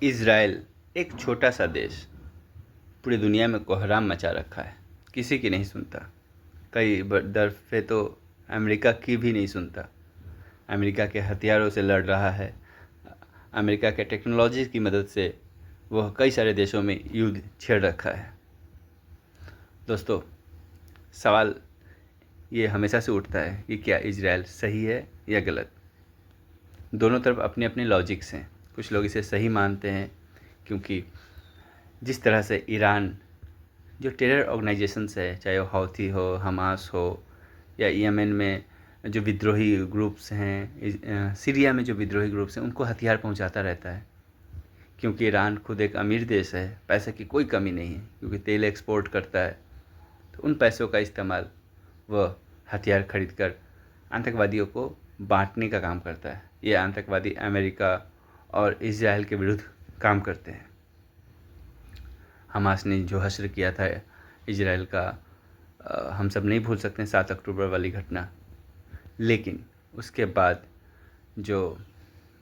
Israel एक छोटा सा देश पूरी दुनिया में कोहराम मचा रखा है। किसी की नहीं सुनता। कई दफ़े तो अमेरिका की भी नहीं सुनता। अमेरिका के हथियारों से लड़ रहा है। अमेरिका के टेक्नोलॉजी की मदद से वह कई सारे देशों में युद्ध छेड़ रखा है। दोस्तों, सवाल ये हमेशा से उठता है कि क्या इज़राइल सही है या गलत। दोनों तरफ अपने अपने लॉजिक्स हैं। कुछ लोग इसे सही मानते हैं क्योंकि जिस तरह से ईरान जो टेरर ऑर्गेनाइजेशंस है, चाहे वो हौथी हो, हमास हो, या यमन में जो विद्रोही ग्रुप्स हैं, सीरिया में जो विद्रोही ग्रुप्स हैं, उनको हथियार पहुंचाता रहता है। क्योंकि ईरान खुद एक अमीर देश है, पैसे की कोई कमी नहीं है, क्योंकि तेल एक्सपोर्ट करता है। तो उन पैसों का इस्तेमाल वह हथियार खरीद कर आतंकवादियों को बांटने का काम करता है। ये आतंकवादी अमेरिका और इज़राइल के विरुद्ध काम करते हैं। हमास ने जो हश्र किया था इजराइल का, हम सब नहीं भूल सकते 7 अक्टूबर वाली घटना। लेकिन उसके बाद जो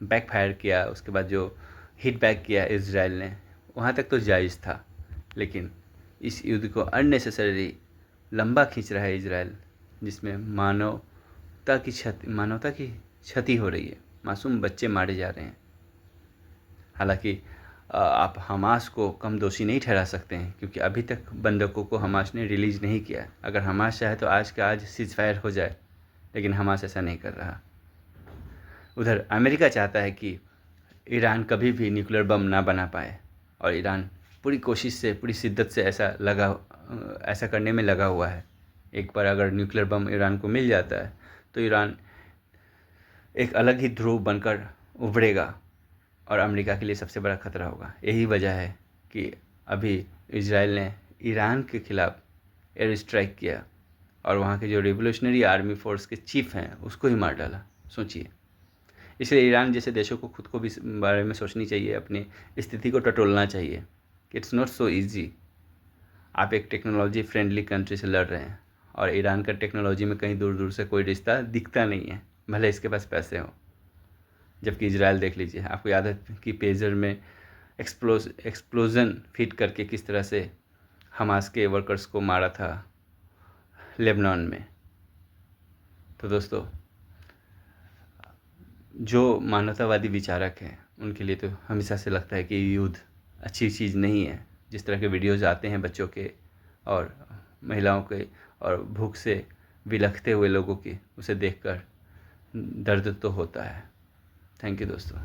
बैकफायर किया, उसके बाद जो हिट बैक किया इजराइल ने, वहाँ तक तो जायज़ था। लेकिन इस युद्ध को अननेसेसरी लंबा खींच रहा है इजराइल, जिसमें मानवता की क्षति हो रही है। मासूम बच्चे मारे जा रहे हैं। हालांकि आप हमास को कम दोषी नहीं ठहरा सकते हैं, क्योंकि अभी तक बंधकों को हमास ने रिलीज़ नहीं किया। अगर हमास चाहे तो आज का आज सीज़फायर हो जाए, लेकिन हमास ऐसा नहीं कर रहा। उधर अमेरिका चाहता है कि ईरान कभी भी न्यूक्लियर बम ना बना पाए, और ईरान पूरी कोशिश से, पूरी शिद्दत से ऐसा करने में लगा हुआ है। एक बार अगर न्यूक्लियर बम ईरान को मिल जाता है तो ईरान एक अलग ही ध्रुव बनकर उभरेगा और अमेरिका के लिए सबसे बड़ा खतरा होगा। यही वजह है कि अभी इजराइल ने ईरान के खिलाफ एयर स्ट्राइक किया और वहाँ के जो रिवोल्यूशनरी आर्मी फोर्स के चीफ हैं उसको ही मार डाला। सोचिए। इसलिए ईरान जैसे देशों को खुद को भी बारे में सोचनी चाहिए, अपनी स्थिति को टटोलना चाहिए। It's not so easy. आप एक टेक्नोलॉजी फ्रेंडली कंट्री से लड़ रहे हैं और ईरान का टेक्नोलॉजी में कहीं दूर दूर से कोई रिश्ता दिखता नहीं है, भले इसके पास पैसे हों। जबकि इजराइल देख लीजिए, आपको याद है कि पेजर में एक्सप्लोजन फिट करके किस तरह से हमास के वर्कर्स को मारा था लेबनान में। तो दोस्तों, जो मानवतावादी विचारक हैं उनके लिए तो हमेशा से लगता है कि युद्ध अच्छी चीज़ नहीं है। जिस तरह के वीडियोज़ आते हैं बच्चों के और महिलाओं के और भूख से विलखते हुए लोगों के, उसे देखकर दर्द तो होता है। थैंक यू दोस्तों।